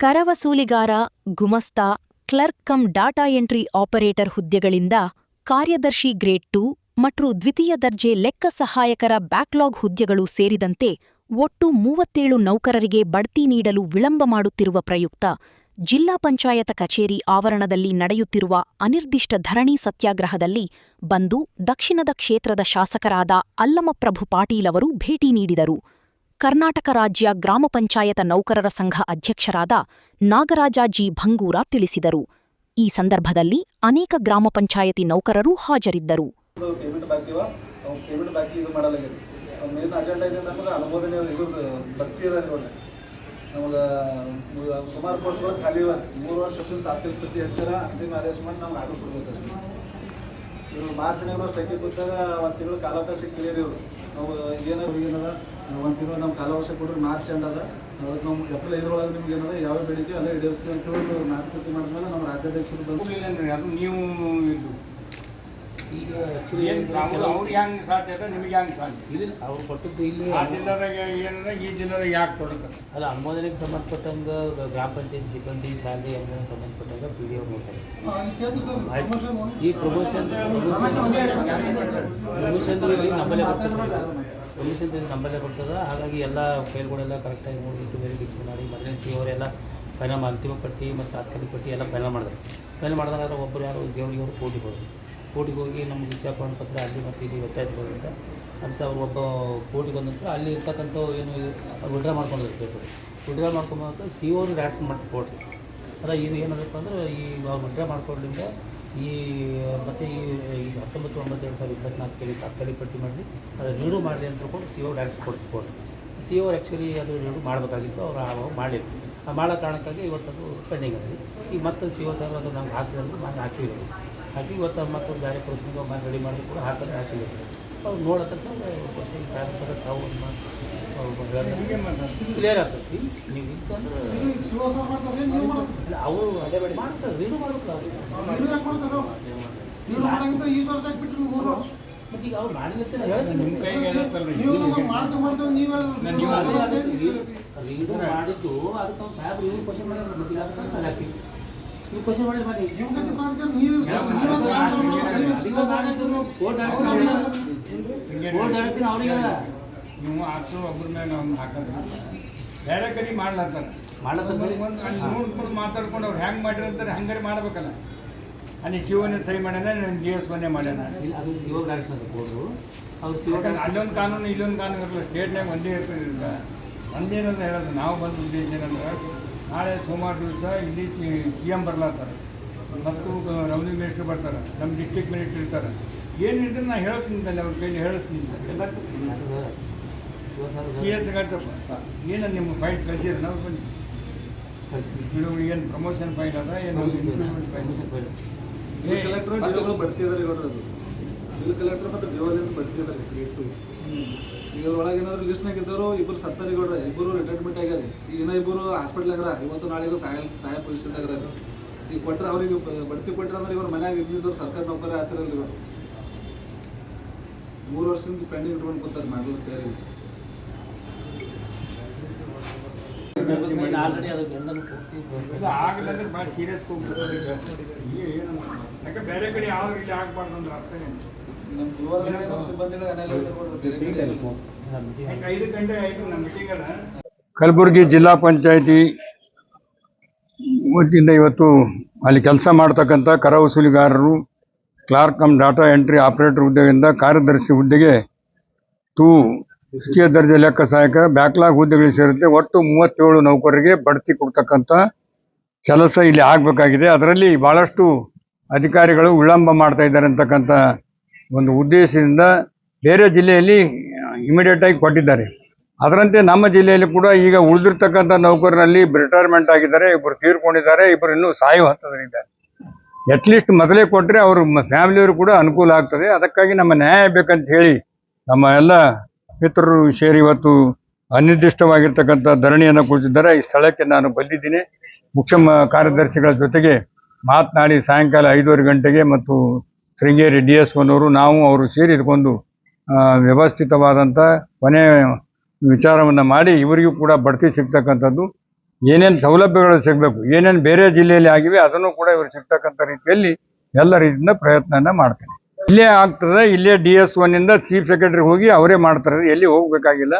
ಕರವಸೂಲಿಗಾರ, ಗುಮಸ್ತಾ, clerk cum data entry operator ಹುದ್ದೆಗಳಿಂದ ಕಾರ್ಯದರ್ಶಿ ಗ್ರೇಡ್ 2 ಮತ್ತು ದ್ವಿತೀಯ ದರ್ಜೆ ಲೆಕ್ಕ ಸಹಾಯಕರ ಬ್ಯಾಕ್ಲಾಗ್ ಹುದ್ದೆಗಳು ಸೇರಿದಂತೆ ಒಟ್ಟು 37 ನೌಕರರಿಗೆ ಬಡ್ತಿ ನೀಡಲು ವಿಳಂಬ ಮಾಡುತ್ತಿರುವ ಪ್ರಯುಕ್ತ ಜಿಲ್ಲಾ ಪಂಚಾಯತ ಕಚೇರಿ ಆವರಣದಲ್ಲಿ ನಡೆಯುತ್ತಿರುವ ಅನಿರ್ದಿಷ್ಟ ಧರಣಿ ಸತ್ಯಾಗ್ರಹದಲ್ಲಿ ಬಂದು ದಕ್ಷಿಣದ ಕ್ಷೇತ್ರದ ಶಾಸಕರಾದ ಅಲ್ಲಮಪ್ರಭು ಪಾಟೀಲ್ ಅವರು ಭೇಟಿ ನೀಡಿದರು. ಕರ್ನಾಟಕ ರಾಜ್ಯ ಗ್ರಾಮ ಪಂಚಾಯತ ನೌಕರರ ಸಂಘ ಅಧ್ಯಕ್ಷರಾದ ನಾಗರಾಜ ಜಿ ಭಂಗೂರ ತಿಳಿಸಿದರು. ಈ ಸಂದರ್ಭದಲ್ಲಿ ಅನೇಕ ಗ್ರಾಮ ಪಂಚಾಯತಿ ನೌಕರರು ಹಾಜರಿದ್ದರು. ಸುಮಾರು ಪೋಸ್ಟ್ಗಳು ಖಾಲಿ ಇವೆ. 3 ವರ್ಷದಿಂದ ತಾತ್ಕಾಲಿಕ ಪ್ರತಿ ಹೆಚ್ಚರ ಅಂತಿಮ ಆದೇಶ ಮಾಡಿ ನಾವು ಆರ್ಡರ್ ಕೊಡ್ಬೇಕಷ್ಟೇ. ಇವರು ಮಾರ್ಚ್ನಾಗ ಸ್ಟ್ರೈಕಿಗೆ ಕೂತಾಗ 1 ತಿಂಗಳು ಕಾಲಾವಕಾಶ ಕ್ಲಿಯರ್ ಇವರು. ನಾವು ಏನದ 1 ತಿಂಗಳು ನಮ್ಮ ಕಾಲಾವಕಾಶ ಕೊಟ್ಟರೆ ಮಾರ್ಚ್ ಎಂಡ್ ಅದ. ಅದಕ್ಕೆ ನಾವು ಏಪ್ರಿಲ್ 5 ಒಳಗೆ ನಿಮ್ಗೆ ಏನದ ಯಾವ ಬೇಡಿಕೆ ಅಲ್ಲೇ ಈಡೇರಿಸ್ತೀವಿ ಅಂತ ಹೇಳಿ ಮಾತುಕತೆ ಮಾಡಿದ್ಮೇಲೆ ನಮ್ಮ ರಾಜ್ಯಾಧ್ಯಕ್ಷರು ಬಂದು ಅದು ನೀವು ಇದು ಈಗ ಅವ್ರಿಗೆ ಹೆಂಗೆ ಸಾಧ್ಯ ಅದ, ನಿಮಗೆ ಹೆಂಗೆ ಸಾಧ್ಯ ಇಲ್ಲಿ ಅವ್ರು ಕೊಟ್ಟದ್ದು ಇಲ್ಲಿ ಆ ಜಿಲ್ಲಾದಾಗ ಏನದ ಈ ಜಿಲ್ಲಾದಾಗ ಯಾಕೆ ಕೊಡ್ತಾರೆ? ಅಲ್ಲ, ಅನುಮೋದನೆಗೆ ಸಂಬಂಧಪಟ್ಟಂಗೆ ಗ್ರಾಮ ಪಂಚಾಯತ್ ಸಿಬ್ಬಂದಿ ಶಾಲೆ ಅನುಮೋದನೆಗೆ ಸಂಬಂಧಪಟ್ಟಂಗೆ ಪಿ ಡಿ ಅವ್ರು ನೋಡ್ತಾರೆ. ಈ ಪ್ರಮೋಷನ್ ಇಲ್ಲಿ ನಮ್ಮಲ್ಲೇ ಬರ್ತದೆ. ಪ್ರಮೋಷನ್ ನಮ್ಮಲ್ಲೇ ಬರ್ತದೆ. ಹಾಗಾಗಿ ಎಲ್ಲ ಫೈಲ್ಗಳೆಲ್ಲ ಕರೆಕ್ಟಾಗಿ ನೋಡಿಬಿಟ್ಟು ವೆರಿಫಿಕೇಷನ್ ಮಾಡಿ ಮೊದಲನೇ ಸಿ ಅವರೆಲ್ಲ ಫೈನಲ್ ಅಂತಿಮ ಪಟ್ಟಿ ಮತ್ತು ತಾತ್ಕಾಲಿಕ ಪಟ್ಟಿ ಎಲ್ಲ ಫೈನಲ್ ಮಾಡಿದ್ರು. ಫೈನಲ್ ಮಾಡಿದಾಗ ಒಬ್ಬರು ಯಾರು ದೇವರಿಗೆ ಅವರು ಕೋರ್ಟಿಗೆ ಹೋಗಿ ನಮ್ಗೆ ವಿಜ್ಞಾಪನ ಪತ್ರ ಅಲ್ಲಿ ಮತ್ತು ಇಲ್ಲಿ ಒತ್ತಾಯಿಸೋದ್ರಿಂದ ಅಂತ ಅವ್ರು ಒಬ್ಬ ಕೋರ್ಟಿಗೆ ಬಂದ ನಂತರ ಅಲ್ಲಿ ಇರ್ತಕ್ಕಂಥ ಏನು ವಿಡ್ರಾ ಮಾಡ್ಕೊಂಡಿದ್ರು ಪೇಪರ್. ವಿಡ್ರಾ ಮಾಡ್ಕೊಂಬಂತ ಸಿ ಅವರು ರ್ಯಾಕ್ಷನ್ ಮಾಡ್ತಾರೆ ಕೋರ್ಟ್. ಅಲ್ಲ, ಇದು ಏನದಪ್ಪ ಅಂದ್ರೆ ಈ ಅವ್ರು ವಿಡ್ರಾ ಮಾಡ್ಕೊಳ್ಳೋದ್ರಿಂದ ಮತ್ತು ಈ 19/9/2024 ತಾತ್ಕಾಲಿಕ ಪಟ್ಟಿ ಮಾಡಿ ಅದು ರಿನ್ಯೂ ಮಾಡಿದೆ ಅಂತ ತಿಳ್ಕೊಂಡು ಸಿ ಓ ಡೈರೆಕ್ಷನ್ ಕೊಡ್ತು ಕೋರ್ಟ್. ಸಿ ಓ ಆ್ಯಕ್ಚುಲಿ ಅದು ರಿನ್ಯೂ ಮಾಡಬೇಕಾಗಿತ್ತು, ಅವ್ರು ಆವಾಗ ಮಾಡಲಿಲ್ಲ. ಆ ಮಾಡೋ ಕಾರಣಕ್ಕಾಗಿ ಇವತ್ತದು ಪೆಂಡಿಂಗ್ ಆಗಿದೆ. ಈಗ ಮತ್ತೆ ಸಿ ಓ ಸಾಹೇಬ್ ಅದು ನಮ್ಗೆ ಹಾಕಿದ್ರೆ ನಾನು ಹಾಕಿದ್ರು. ಹಾಕಿ ಇವತ್ತು ಮತ್ತು ಬೇರೆ ಪ್ರಶ್ನೆಗೆ ಮಾಡಿ ರೆಡಿ ಮಾಡಿದ್ರು ಕೂಡ ಹಾಕಿಲ್ಲ. ಅವ್ರು ನೋಡತಕ್ಕ ತಾವು ಕ್ಲಿಯರ್ ಆಗ್ತದೆ. ನೀವು ಇತ್ತಂದ್ರೆ ಅವರು ಅದೇ ಬೇಡ ಮಾಡ್ತಾರೆ, ರಿನ್ಯೂ ಮಾಡ್ಬೇಕು. ಮತ್ತು ಈಗ ಅವ್ರು ಮಾಡಿಲ್ಲತ್ತೆ ನಿಮ್ಮ ಕೈಗೆ ರಿನ್ಯೂ ಮಾಡಿದ್ದು ಅದಕ್ಕೆ ಅವ್ರು ಸಾಹೇಬ್ರು ಇವ್ರು ಕ್ವಶನ್ ಮಾಡಿದ್ರೆ ಮತ್ತೆ ಅದಕ್ಕೆ ಹಾಕಿವಿ. ನೀವು ಕ್ವಶನ್ ಮಾಡಿ ಅವ್ರಿಗೆ ನೀವು ಹಾಕ್ಸೋ ಒಬ್ಬರ ಮೇಲೆ ಅವ್ನು ಹಾಕೋದು ಬೇರೆ ಕಡೆ ಮಾಡ್ಲಾರ್ತಾರೆ. ಅಲ್ಲಿ ನೋಡ್ಕೊಂಡು ಮಾತಾಡ್ಕೊಂಡು ಅವ್ರು ಹೆಂಗೆ ಮಾಡಿರಂತಾರೆ ಹಂಗಾರೆ ಮಾಡ್ಬೇಕಲ್ಲ. ಅಲ್ಲಿ ಶಿವನೇ ಸಹಿ ಮಾಡ್ಯಾನ, DS1 ಮಾಡ್ಯಾನ. ಅದು ಶಿವ ಡೈರೆಕ್ಷನ್ ಕೊಡೋದು. ಅವ್ರು ಅಲ್ಲೊಂದು ಕಾನೂನು ಇಲ್ಲೊಂದು ಕಾನೂನು ಇರಲ್ಲ. ಸ್ಟೇಟ್ನಾಗ ಒಂದೇ ಇರ್ತದೆ. ಒಂದೇನಂತ ಹೇಳೋದು ನಾವು ಬಂದು ಉದ್ದೇಶ ಏನಂದ್ರೆ ನಾಳೆ ಸೋಮವಾರ ದಿವಸ ಇಲ್ಲಿ CM ಬರ್ಲಾರ್ತಾರೆ ಮತ್ತು ರೆವಿನ್ಯೂ ಮಿನಿಸ್ಟ್ರ್ ಬರ್ತಾರೆ, ನಮ್ಮ ಡಿಸ್ಟ್ರಿಕ್ಟ್ ಮಿನಿಸ್ಟ್ರ್ ಇರ್ತಾರೆ. ಏನಿದ್ರೆ ನಾನು ಹೇಳ್ತೀನಿ, ಅವ್ರ ಕೈಲಿ ಹೇಳಿಸ್ತೀನಿ. CS ಏನು ನಿಮ್ಮ ಫೈಲ್ ಕಳಿಸಿದ್ರೆ ನಾವು ಬನ್ನಿ. ಏನು ಪ್ರಮೋಷನ್ ಫೈಲ್ ಅದ ಏನು ಕಲೆಕ್ಟರ್ ಬರ್ತಿದ್ದಾರೆ. ಬಿಲ್ ಕಲೆಕ್ಟರ್ ಮತ್ತು ದೇವಾಲಯದಿಂದ ಬರ್ತಿದ್ದಾರೆ ಗ್ರೇಡ್ 2. ಈಗ ಒಳಗೇನಾದ್ರು ಲಿಸ್ಟ್ನಾಗ ಇದ್ದವರು ಇಬ್ಬರು ಸತ್ತರಿಗೌಡ್ರ, ಇಬ್ಬರು ರಿಟೈರ್ಮೆಂಟ್ ಆಗ್ಯಾರ. ಈಗಿನ ಇಬ್ಬರು ಹಾಸ್ಪಿಟ್ಲಾಗ್ರ, ಇವತ್ತು ನಾಳೆಗೂ ಸಾಯ ಪೊಸಿಷನ್ದಾಗ್ರ. ಈಗ ಕೊಟ್ಟರೆ ಅವ್ರಿಗೆ ಬಡ್ತಿ ಕೊಟ್ಟರೆ ಅಂದ್ರೆ ಇವ್ರು ಮನ್ಯಾಗ ಇದ್ದಿದ್ದವ್ರು ಸರ್ಕಾರಿ ನೌಕರಿ ಆಗ್ತಿರಲ್ಲ. ಇವರು 3 ವರ್ಷದಿಂದ ಪೆಂಡಿಂಗ್ ಇಟ್ಕೊಂಡು ಕೂತಾರೆ ಮಾಡ್ಲಿಕ್ಕೆ. ಆಲ್ರೆಡಿ ಅದಕ್ಕೆ ಎಲ್ಲನೂ ಪೂರ್ತಿ ಆಗಲಂದ್ರೆ ಭಾಳ ಸೀರಿಯಸ್ ಹೋಗ್ಬಿಡ್ತಾರೆ. ಏನು ಯಾಕೆ ಬೇರೆ ಕಡೆ ಯಾವ್ದು ಇಲ್ಲಿ ಆಗಬಾರ್ದು ಅಂದ್ರೆ ಅರ್ಥ ಏನು? ನಮ್ಮ ಸಿಬ್ಬಂದಿಗಳ 5 ಗಂಟೆ ಆಯಿತು ನಮ್ಮ ಮೀಟಿಂಗ್ ಅಲ್ಲ. ಕಲಬುರಗಿ ಜಿಲ್ಲಾ ಪಂಚಾಯತಿ ವತಿಯಿಂದ ಇವತ್ತು ಅಲ್ಲಿ ಕೆಲಸ ಮಾಡ್ತಕ್ಕಂಥ ಕರ ವಸೂಲಿಗಾರರು, clerk cum data entry operator ಹುದ್ದೆಯಿಂದ ಕಾರ್ಯದರ್ಶಿ ಹುದ್ದೆಗೆ ದ್ವಿತೀಯ ದರ್ಜೆ ಲೆಕ್ಕ ಸಹಾಯಕ ಬ್ಯಾಕ್ಲಾಗ್ ಹುದ್ದೆಗಳಿಗೆ ಸೇರುತ್ತೆ. ಒಟ್ಟು 37 ನೌಕರರಿಗೆ ಬಡ್ತಿ ಕೊಡ್ತಕ್ಕಂಥ ಕೆಲಸ ಇಲ್ಲಿ ಆಗಬೇಕಾಗಿದೆ. ಅದರಲ್ಲಿ ಭಾಳಷ್ಟು ಅಧಿಕಾರಿಗಳು ವಿಳಂಬ ಮಾಡ್ತಾ ಇದ್ದಾರೆ ಅಂತಕ್ಕಂಥ ಒಂದು ಉದ್ದೇಶದಿಂದ ಬೇರೆ ಜಿಲ್ಲೆಯಲ್ಲಿ ಇಮಿಡಿಯೇಟಾಗಿ ಕೊಟ್ಟಿದ್ದಾರೆ. ಅದರಂತೆ ನಮ್ಮ ಜಿಲ್ಲೆಯಲ್ಲಿ ಕೂಡ ಈಗ ಉಳಿದಿರ್ತಕ್ಕಂಥ ನೌಕರರಲ್ಲಿ ರಿಟೈರ್ಮೆಂಟ್ ಆಗಿದ್ದಾರೆ, ಇಬ್ಬರು ತೀರ್ಕೊಂಡಿದ್ದಾರೆ, ಇಬ್ಬರು ಇನ್ನೂ ಸಾಯುವ ಹಂತದಲ್ಲಿದ್ದಾರೆ. ಅಟ್ಲೀಸ್ಟ್ ಮೊದಲೇ ಕೊಟ್ಟರೆ ಅವರು ಫ್ಯಾಮಿಲಿಯವರು ಕೂಡ ಅನುಕೂಲ ಆಗ್ತದೆ. ಅದಕ್ಕಾಗಿ ನಮ್ಮ ನ್ಯಾಯ ಬೇಕಂತ ಹೇಳಿ ನಮ್ಮ ಎಲ್ಲ ಮಿತ್ರರು ಸೇರಿ ಇವತ್ತು ಅನಿರ್ದಿಷ್ಟವಾಗಿರ್ತಕ್ಕಂಥ ಧರಣಿಯನ್ನು ಕುಳಿತಿದ್ದಾರೆ. ಈ ಸ್ಥಳಕ್ಕೆ ನಾನು ಬಂದಿದ್ದೀನಿ. ಮುಖ್ಯ ಕಾರ್ಯದರ್ಶಿಗಳ ಜೊತೆಗೆ ಮಾತನಾಡಿ ಸಾಯಂಕಾಲ 5:30 ಗಂಟೆಗೆ ಮತ್ತು ಶೃಂಗೇರಿ DS1 ನಾವು ಅವರು ಸೇರಿಕೊಂಡು ವ್ಯವಸ್ಥಿತವಾದಂಥ ಕೊನೆ ವಿಚಾರವನ್ನು ಮಾಡಿ ಇವರಿಗೂ ಕೂಡ ಬಡ್ತಿ ಸಿಗ್ತಕ್ಕಂಥದ್ದು ಏನೇನು ಸೌಲಭ್ಯಗಳು ಸಿಗಬೇಕು, ಏನೇನು ಬೇರೆ ಜಿಲ್ಲೆಯಲ್ಲಿ ಆಗಿವೆ ಅದನ್ನು ಕೂಡ ಇವರು ಸಿಗ್ತಕ್ಕಂಥ ರೀತಿಯಲ್ಲಿ ಎಲ್ಲ ರೀತಿಯಿಂದ ಪ್ರಯತ್ನನ ಮಾಡ್ತೇನೆ. ಇಲ್ಲೇ ಆಗ್ತದೆ, ಇಲ್ಲೇ DS1 ಇಂದ ಚೀಫ್ ಸೆಕ್ರೆಟರಿ ಹೋಗಿ ಅವರೇ ಮಾಡ್ತಾರೆ, ಎಲ್ಲಿ ಹೋಗ್ಬೇಕಾಗಿಲ್ಲ.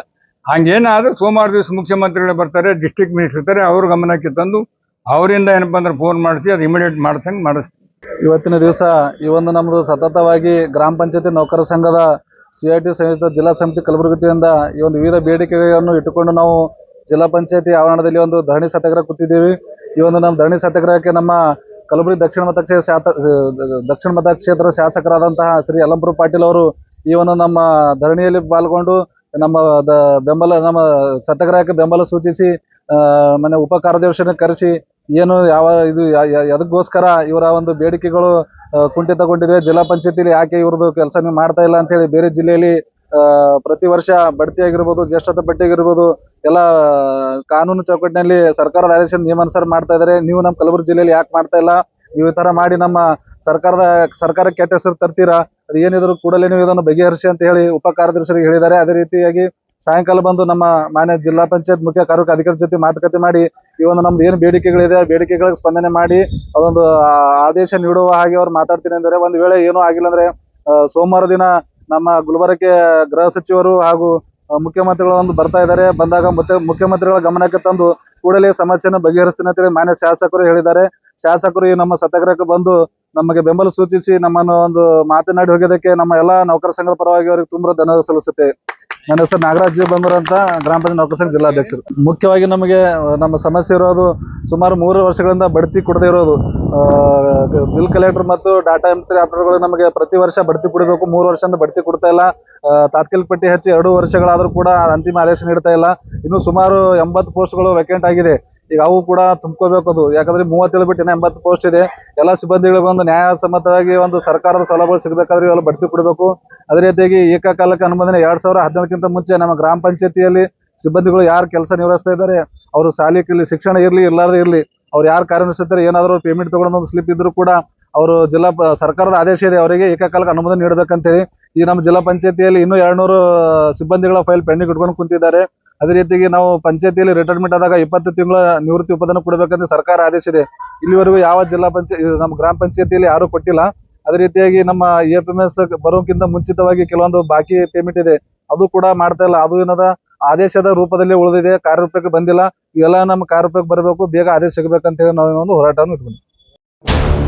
ಹಂಗೇನಾದ್ರೂ ಸೋಮವಾರ ದಿವಸ ಮುಖ್ಯಮಂತ್ರಿಗಳು ಬರ್ತಾರೆ, ಡಿಸ್ಟ್ರಿಕ್ಟ್ ಮಿನಿಸ್ಟರ್ ಇರ್ತಾರೆ, ಅವ್ರ ಗಮನಕ್ಕೆ ತಂದು ಅವರಿಂದ ಏನಪ್ಪ ಅಂದ್ರೆ ಫೋನ್ ಮಾಡಿಸಿ ಅದು ಇಮಿಡಿಯೇಟ್ ಮಾಡಿಸ್ದಂಗೆ ಮಾಡಿಸ್ತೀವಿ. ಇವತ್ತಿನ ದಿವಸ ಈ ಒಂದು ನಮ್ಮದು ಸತತವಾಗಿ ಗ್ರಾಮ ಪಂಚಾಯತಿ ನೌಕರ ಸಂಘದ CIT ಸಂಯುಕ್ತ ಜಿಲ್ಲಾ ಸಮಿತಿ ಕಲಬುರಗಿ ವತಿಯಿಂದ ಈ ಒಂದು ವಿವಿಧ ಬೇಡಿಕೆಗಳನ್ನು ಇಟ್ಟುಕೊಂಡು ನಾವು ಜಿಲ್ಲಾ ಪಂಚಾಯತಿ ಆವರಣದಲ್ಲಿ ಒಂದು ಧರಣಿ ಸತ್ಯಾಗ್ರಹ ಕೂತಿದ್ದೀವಿ. ಈ ಒಂದು ನಮ್ಮ ಧರಣಿ ಸತ್ಯಾಗ್ರಹಕ್ಕೆ ನಮ್ಮ ಕಲಬುರಗಿ ದಕ್ಷಿಣ ಮತಕ್ಷೇತ್ರ ಶಾಸಕರಾದಂತಹ ಶ್ರೀ ಯಲ್ಲಂಪುರ ಪಾಟೀಲ್ ಅವರು ಈ ಒಂದು ನಮ್ಮ ಧರಣಿಯಲ್ಲಿ ಪಾಲ್ಗೊಂಡು ನಮ್ಮ ನಮ್ಮ ಸತ್ಯಾಗ್ರಹಕ್ಕೆ ಬೆಂಬಲ ಸೂಚಿಸಿ ಮನೆ ಉಪ ಕಾರ್ಯದರ್ಶಿಯನ್ನು ಕರೆಸಿ ಏನು ಅದಕ್ಕೋಸ್ಕರ ಇವರ ಒಂದು ಬೇಡಿಕೆಗಳು ಕುಂಠಿತಗೊಂಡಿದೆ, ಜಿಲ್ಲಾ ಪಂಚಾಯತಿಲಿ ಯಾಕೆ ಇವ್ರದ್ದು ಕೆಲಸ ನೀವು ಮಾಡ್ತಾ ಇಲ್ಲ ಅಂತ ಹೇಳಿ ಬೇರೆ ಜಿಲ್ಲೆಯಲ್ಲಿ ಪ್ರತಿ ವರ್ಷ ಬಡ್ತಿ ಆಗಿರ್ಬೋದು, ಜ್ಯೇಷ್ಠತೆ ಬಡ್ತಿ ಆಗಿರ್ಬೋದು, ಎಲ್ಲ ಕಾನೂನು ಚೌಕಟ್ಟಿನಲ್ಲಿ ಸರ್ಕಾರದ ಆದೇಶ ನಿಯಮಾನುಸಾರ ಮಾಡ್ತಾ ಇದ್ದಾರೆ. ನೀವು ನಮ್ಮ ಕಲಬುರಗಿ ಜಿಲ್ಲೆಯಲ್ಲಿ ಯಾಕೆ ಮಾಡ್ತಾ ಇಲ್ಲ? ನೀವು ಈ ತರ ಮಾಡಿ ನಮ್ಮ ಸರ್ಕಾರ ಕೆಟ್ಟ ಹೆಸರು ತರ್ತೀರಾ? ಅದು ಏನಿದ್ರು ಕೂಡಲೇ ನೀವು ಇದನ್ನು ಬಗೆಹರಿಸಿ ಅಂತ ಹೇಳಿ ಉಪ ಕಾರ್ಯದರ್ಶಿಗೆ ಹೇಳಿದ್ದಾರೆ. ಅದೇ ರೀತಿಯಾಗಿ ಸಾಯಂಕಾಲ ಬಂದು ನಮ್ಮ ಮಾನ್ಯ ಜಿಲ್ಲಾ ಪಂಚಾಯತ್ ಮುಖ್ಯ ಕಾರ್ಯಕ ಅಧಿಕಾರಿ ಜೊತೆ ಮಾತುಕತೆ ಮಾಡಿ ಈ ಒಂದು ನಮ್ದು ಏನು ಬೇಡಿಕೆಗಳಿದೆ ಬೇಡಿಕೆಗಳಿಗೆ ಸ್ಪಂದನೆ ಮಾಡಿ ಅದೊಂದು ಆದೇಶ ನೀಡುವ ಹಾಗೆ ಅವ್ರು ಮಾತಾಡ್ತೀನಿ ಅಂದರೆ, ಒಂದು ವೇಳೆ ಏನೂ ಆಗಿಲ್ಲ ಅಂದ್ರೆ ಸೋಮವಾರ ದಿನ ನಮ್ಮ ಗುಲ್ಬರ್ಗಕ್ಕೆ ಗೃಹ ಸಚಿವರು ಹಾಗೂ ಮುಖ್ಯಮಂತ್ರಿಗಳು ಒಂದು ಬರ್ತಾ ಇದ್ದಾರೆ. ಬಂದಾಗ ಮುಖ್ಯಮಂತ್ರಿಗಳ ಗಮನಕ್ಕೆ ತಂದು ಕೂಡಲೇ ಸಮಸ್ಯೆಯನ್ನು ಬಗೆಹರಿಸ್ತೀನಿ ಅಂತೇಳಿ ಮಾನ್ಯ ಶಾಸಕರು ಹೇಳಿದ್ದಾರೆ. ಶಾಸಕರು ಈ ನಮ್ಮ ಸತ್ಯಾಗ್ರಹಕ್ಕೆ ಬಂದು ನಮಗೆ ಬೆಂಬಲ ಸೂಚಿಸಿ ನಮ್ಮನ್ನು ಒಂದು ಮಾತನಾಡಿ ಹೋಗೋದಕ್ಕೆ ನಮ್ಮ ಎಲ್ಲಾ ನೌಕರ ಸಂಘದ ಪರವಾಗಿ ಅವರಿಗೆ ತುಂಬಾ ಧನ್ಯವಾದ ಸಲ್ಲಿಸುತ್ತೆ. ನನ್ನ ಹೆಸರು ನಾಗರಾಜ್ ಜಿ ಬಂದೂರ್ ಅಂತ, ಗ್ರಾಮ ಪಂಚಾಯತ್ ನೌಕರ ಸಂಘ ಜಿಲ್ಲಾಧ್ಯಕ್ಷರು. ಮುಖ್ಯವಾಗಿ ನಮಗೆ ನಮ್ಮ ಸಮಸ್ಯೆ ಇರೋದು ಸುಮಾರು 3 ವರ್ಷಗಳಿಂದ ಬಡ್ತಿ ಕೊಡದೇ ಇರೋದು. ಬಿಲ್ ಕಲೆಕ್ಟರ್ ಮತ್ತು ಡಾಟಾ ಎಂಟ್ರಿ ಆಪರೇಟರ್ಗಳು ನಮಗೆ ಪ್ರತಿ ವರ್ಷ ಬಡ್ತಿ ಕೊಡಬೇಕು, 3 ವರ್ಷದಿಂದ ಬಡ್ತಿ ಕೊಡ್ತಾ ಇಲ್ಲ. ತಾತ್ಕಾಲಿಕ ಪಟ್ಟಿ ಹಚ್ಚಿ 2 ವರ್ಷಗಳಾದ್ರೂ ಕೂಡ ಅಂತಿಮ ಆದೇಶ ನೀಡ್ತಾ ಇಲ್ಲ. ಇನ್ನು ಸುಮಾರು 80 ಪೋಸ್ಟ್ಗಳು ವೇಕೆಂಟ್ ಆಗಿದೆ. ಈಗ ಅವು ಕೂಡ ತುಂಬ್ಕೋಬೇಕು. ಅದು ಯಾಕಂದ್ರೆ 37 ಬಿಟ್ಟು ಇನ್ನ 80 ಪೋಸ್ಟ್ ಇದೆ. ಎಲ್ಲ ಸಿಬ್ಬಂದಿಗಳಿಗೆ ಒಂದು ನ್ಯಾಯಸಮ್ಮತವಾಗಿ ಒಂದು ಸರ್ಕಾರದ ಸೌಲಭ್ಯಗಳು ಸಿಗಬೇಕಾದ್ರೆ ಇವೆಲ್ಲ ಬಡ್ತಿ ಕೊಡಬೇಕು. ಅದೇ ರೀತಿಯಾಗಿ ಏಕಕಾಲಕ್ಕೆ ಅನುಮೋದನೆ 2017ಕ್ಕಿಂತ ಮುಂಚೆ ನಮ್ಮ ಗ್ರಾಮ ಪಂಚಾಯತಿಯಲ್ಲಿ ಸಿಬ್ಬಂದಿಗಳು ಯಾರು ಕೆಲಸ ನಿರ್ವಹಿಸ್ತಾ ಇದ್ದಾರೆ, ಅವರು ಶಾಲೆಯಲ್ಲಿ ಶಿಕ್ಷಣ ಇರಲಿ ಇರ್ಲಾರ್ದೇ ಇರಲಿ, ಅವ್ರು ಯಾರು ಕಾರ್ಯನಿರ್ವಹಿಸ್ತಾರೆ, ಏನಾದರೂ ಪೇಮೆಂಟ್ ತಗೊಂಡು ಒಂದು ಸ್ಲಿಪ್ ಇದ್ರು ಕೂಡ ಅವರು ಸರ್ಕಾರದ ಆದೇಶ ಇದೆ, ಅವರಿಗೆ ಏಕಕಾಲಕ್ಕೆ ಅನುಮೋದನೆ ನೀಡಬೇಕಂತೇಳಿ ಈ ನಮ್ಮ ಜಿಲ್ಲಾ ಪಂಚಾಯತಿಯಲ್ಲಿ ಇನ್ನೂ 200 ಸಿಬ್ಬಂದಿಗಳ ಫೈಲ್ ಪೆಂಡಿಂಗ್ ಇಟ್ಕೊಂಡು ಕುಂತಿದ್ದಾರೆ. ಅದೇ ರೀತಿಯಾಗಿ ನಾವು ಪಂಚಾಯತಿಯಲ್ಲಿ ರಿಟೈರ್ಮೆಂಟ್ ಆದಾಗ 20 ತಿಂಗಳ ನಿವೃತ್ತಿ ಉಪದಾನ ಕೊಡಬೇಕಂತ ಸರ್ಕಾರ ಆದೇಶ ಇದೆ. ಇಲ್ಲಿವರೆಗೂ ಯಾವ ನಮ್ಮ ಗ್ರಾಮ ಪಂಚಾಯತಿಯಲ್ಲಿ ಯಾರು ಕೊಟ್ಟಿಲ್ಲ. ಅದೇ ರೀತಿಯಾಗಿ ನಮ್ಮ AFMS ಬರೋಕ್ಕಿಂತ ಮುಂಚಿತವಾಗಿ ಕೆಲವೊಂದು ಬಾಕಿ ಪೇಮೆಂಟ್ ಇದೆ, ಅದು ಕೂಡ ಮಾಡ್ತಾ ಇಲ್ಲ. ಅದು ಏನದ ಆದೇಶದ ರೂಪದಲ್ಲಿ ಉಳಿದಿದೆ, ಕಾರ್ಯರೂಪಕ್ಕೆ ಬಂದಿಲ್ಲ. ಇವೆಲ್ಲ ನಮ್ಮ ಕಾರ್ಯರೂಪಕ್ಕೆ ಬರಬೇಕು, ಬೇಗ ಆದೇಶ ಸಿಗಬೇಕಂತ ಹೇಳಿ ನಾವು ಒಂದು ಹೋರಾಟವನ್ನು ಇಟ್ಕೊಂಡಿದ್ದೀವಿ.